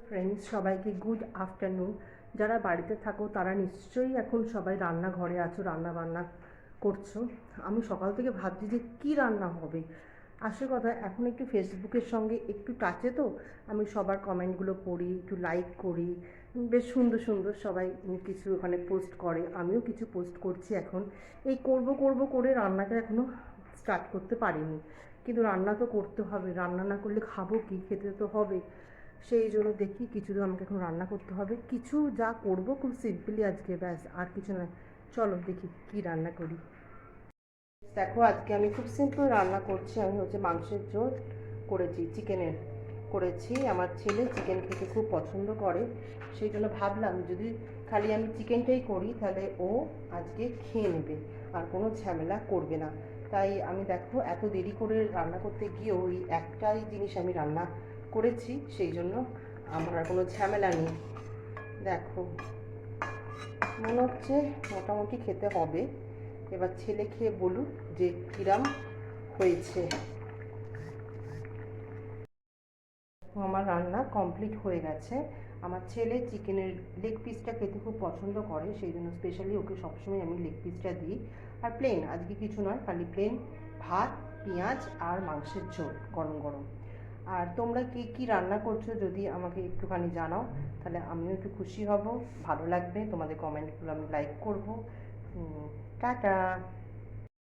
Friends, সবাইকে good afternoon. যারা বাড়িতে থাকো তারা নিশ্চয়ই এখন সবাই রান্নাঘরে আছো, রান্না বান্না করছো। আমি সকাল থেকে ভাবছি যে কী রান্না হবে। আসল কথা, এখন একটু ফেসবুকের সঙ্গে একটু টাচে তো, আমি সবার কমেন্টগুলো পড়ি, একটু লাইক করি। বেশ সুন্দর সুন্দর সবাই কিছু ওখানে পোস্ট করে, আমিও কিছু পোস্ট করছি। এখন এই করব করব করে রান্নাটা এখনও স্টার্ট করতে পারিনি, কিন্তু রান্না তো করতে হবে। রান্না না করলে খাবো কি? খেতে তো হবে। সেই জন্য দেখি কিছু তো আমাকে এখন রান্না করতে হবে। কিছু যা করব খুব সিম্পলি আজকে, ব্যাস, আর কিছু নয়। চলো দেখি কি রান্না করি। দেখো, আজকে আমি খুব সিম্পল রান্না করছি। আমি মাংসের ঝোল করেছি, চিকেনের করেছি। আমার ছেলে চিকেন খেতে খুব পছন্দ করে, সেই জন্য ভাবলাম যদি খালি আমি চিকেনটাই করি তাহলে ও আজকে খেয়ে নেবে আর কোনো ঝামেলা করবে না। তাই আমি দেখো এত দেরি করে রান্না করতে গিয়েও ওই একটাই জিনিস আমি রান্না করেছি, সেই জন্য আমার আর কোনো ঝামেলা নেই। দেখো, মনে হচ্ছে মোটামুটি খেতে হবে। এবার ছেলে খেয়ে বলুক যে কিরাম হয়েছে। আমার রান্না কমপ্লিট হয়ে গেছে। আমার ছেলে চিকেনের লেগ পিসটা খেতে খুব পছন্দ করে, সেই জন্য স্পেশালি ওকে সবসময় আমি লেগ পিসটা দিই। আর প্লেন, আজকে কিছু নয়, খালি প্লেন ভাত, পেঁয়াজ আর মাংসের ঝোল গরম গরম। আর তোমরা কি কি রান্না করছো যদি আমাকে একটুখানি জানাও, তাহলে আমিও একটু খুশি হব, ভালো লাগবে। তোমাদের কমেন্টগুলো আমি লাইক করবো। টাটা।